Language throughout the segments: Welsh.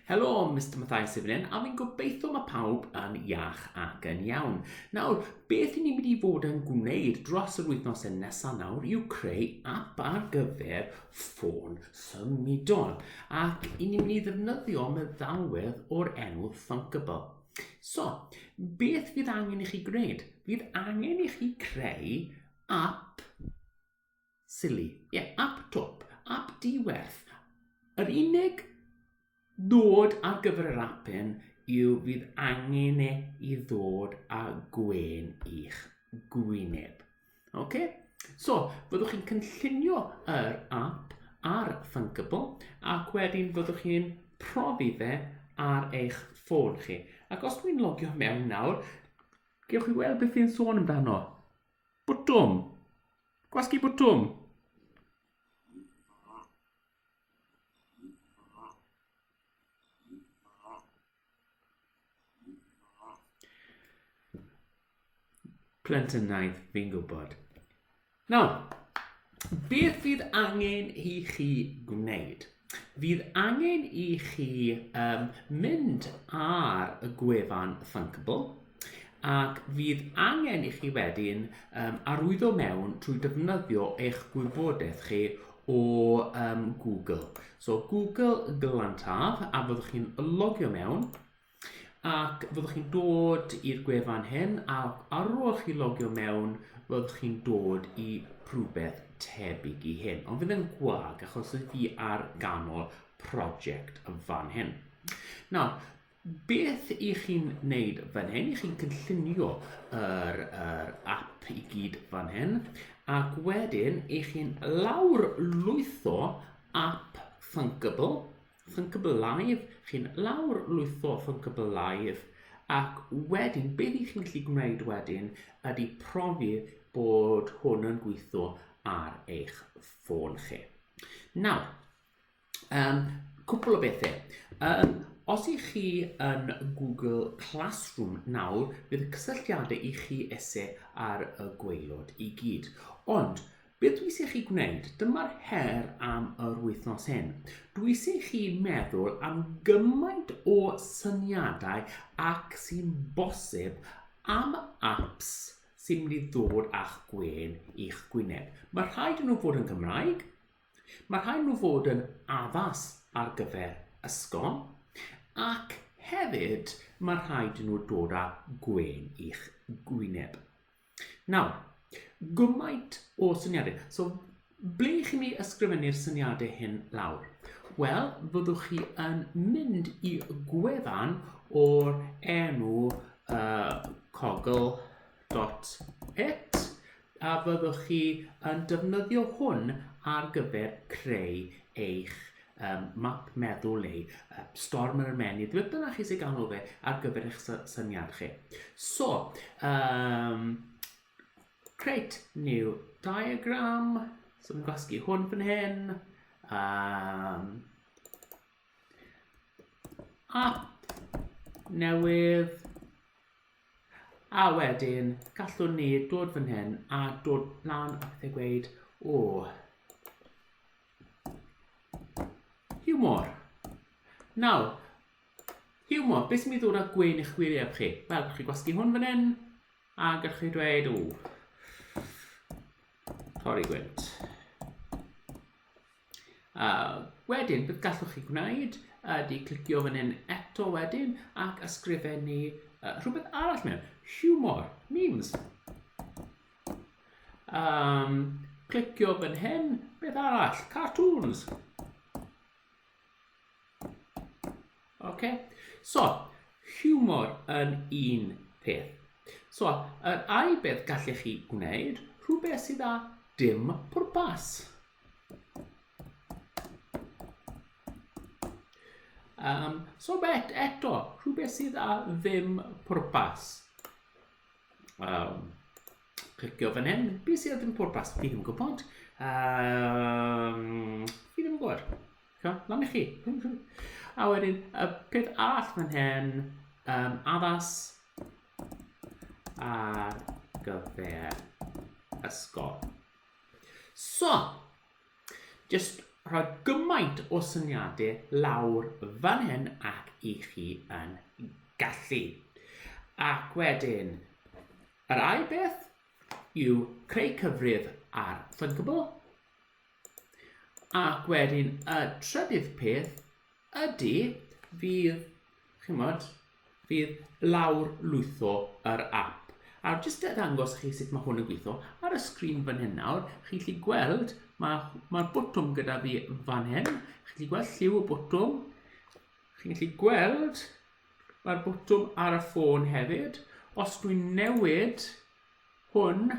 Helo, Mr Matthias Sifrin, a fi'n gobeithio mae pawb yn iach ac yn iawn. Nawr, beth i ni'n mynd i fod yn gwneud dros yr wythnos nesaf nawr yw creu app ar gyfer ffôn symudol. Ac i ni'n mynd i ddefnyddio meddalwedd o'r enw Thunkable. So, beth fydd angen i chi gwneud? Fydd angen i chi creu app silly. App top, app diwerth. Yr unig ddod ar gyfer yr app hyn yw fydd angen i ddod â gwen i'ch gwyneb. So, fyddwch chi'n cynllunio yr app ar Thunkable ac wedyn fyddwch chi'n profi fe ar eich ffôn chi. Ac os dwi'n logio mewn nawr, gewch chi weld beth fi'n sôn amdano. Bwtwm. Gwasgu bwtwm. Plentynnaidd, fi'n gwybod. Nawr, beth fydd angen i chi gwneud? Fydd angen i chi mynd ar y gwefan Thunkable ac fydd angen i chi wedyn arwyddo mewn trwy defnyddio eich gwybodaeth chi o Google. So, Google glantaf a fyddwch chi'n logio mewn ac fyddwch chi'n dod i'r gwefan hyn ac ar ôl chi logio mewn fyddwch chi'n dod i rhywbeth tebyg i hyn. Ond fydd yn gwag achos ydy fi ar ganol prosiect fan hyn. Nawr, beth i chi'n neud fan hyn? I chi'n cynllunio yr app i gyd fan hyn ac wedyn i chi'n lawr lwytho app Thunkable Live, chi'n lawr lwytho Thunkable Live ac wedyn, beth i chi'n gallu gwneud wedyn ydy profi bod hwn yn gweithio ar eich ffôn chi. Nawr, cwpl o bethau. Os i chi yn Google Classroom nawr, bydd cysylltiadau i chi esau ar y gwaelod i gyd. Ond, beth dwi eisiau chi gwneud? Dyma'r her am yr wythnos hyn. Dwi eisiau chi meddwl am gymaint o syniadau ac sy'n bosib am apps sy'n mynd i ddod a'ch gwen i'ch gwyneb. Mae rhaid nhw fod yn Gymraeg, mae rhaid nhw fod yn addas ar gyfer ysgol, ac hefyd mae rhaid nhw dod â gwen i'ch gwyneb. Nawr, gymaint o syniadau. So, ble chi'n mynd i ysgrifennu'r syniadau hyn lawr? Wel, fyddwch chi yn mynd i gwefan o'r enw cogl.it a fyddwch chi yn defnyddio hwn ar gyfer creu eich map meddwl neu storm yr ymenydd. Dyna chi sy'n ganol fe ar gyfer eich syniad chi. So, create new diagram. So, yn gwasgu hwn fan hyn. App newydd. A wedyn, gallwn ni dod fan hyn a dod lan a pethau gweud, hiwmor. Nawr, hiwmor, beth sy'n mynd i ddod â gwen i'ch gwyneb chi? Wel, gallwch chi gwasgu hwn fan hyn a gallwch chi dweud, torri gwynt. Wedyn, beth gallwch chi gwneud ydy clicio fan hyn eto wedyn ac ysgrifennu rhywbeth arall mewn. Humor, memes. Clicio fan hyn, beth arall? Cartoons. So, humor yn un peth. So, yr ail beth gallech chi gwneud, rhywbeth sydd â dim pwrpas. So eto, rhywbeth sydd â ddim pwrpas. Clicio fan hyn, beth sydd â ddim pwrpas? Fi ddim yn gwybod. Fi ddim yn gwybod. Lan i chi. A wedyn, y peth arall fan hyn, addas ar gyfer ysgol. So, just rhoi gymaint o syniadau lawr fan hyn ac I chi yn gallu. Ac wedyn, yr ail beth yw creu cyfrif ar Thunkable. Ac wedyn, y trydydd peth ydy fydd lawr lwytho yr app. A jyst y ddangos chi sut mae hwn yn gweithio, ar y sgrin fan hyn nawr, chi'n gallu gweld, mae'r bwtwm gyda fi fan hyn. Chi'n gallu gweld lliw y bwtwm. Chi'n gallu gweld mae'r bwtwm ar y ffôn hefyd. Os dwi'n newid hwn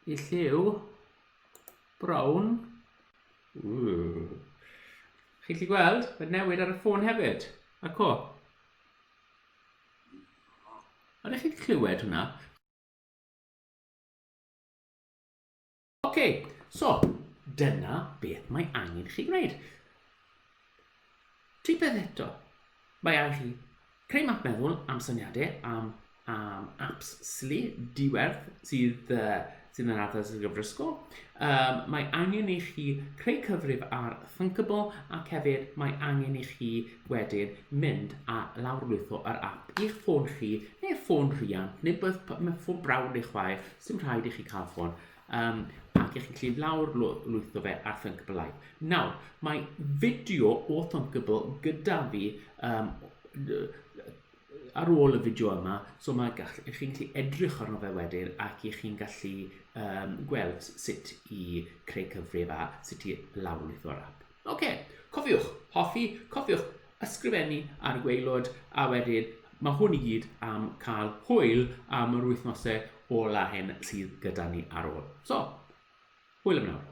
I lliw brown, chi'n gallu gweld, mae'n newid ar y ffôn hefyd. Ac o. Ydych chi'n clywed hwnna? OK, so dyna beth mae angen chi gwneud. Tri peth eto. Mae angen chi creu map meddwl am syniadau, am apps silly, diwerth sydd yn addas y gyfrysgol. Mae angen I chi creu cyfrif ar Thunkable ac hefyd mae angen I chi wedyn mynd a lawrlwytho yr app i'ch ffôn chi neu ffôn rhiant neu ffôn brawd neu chwaer, sy'n rhaid I chi cael ffôn. Ac I chi'n gallu lawrlwytho fe ar Thunkable Live. Nawr, mae fideo o Thunkable gyda fi ar ôl y fideo yma, so chi'n gallu edrych arno fe wedyn ac I chi'n gallu gweld sut I creu cyfrif a sut I lawrlwytho'r app. OK, cofiwch ysgrifennu ar y gwaelod a wedyn mae hwn I gyd am cael hwyl am yr wythnosau ola hyn sydd gyda ni ar ôl. So, hwyl am nawr.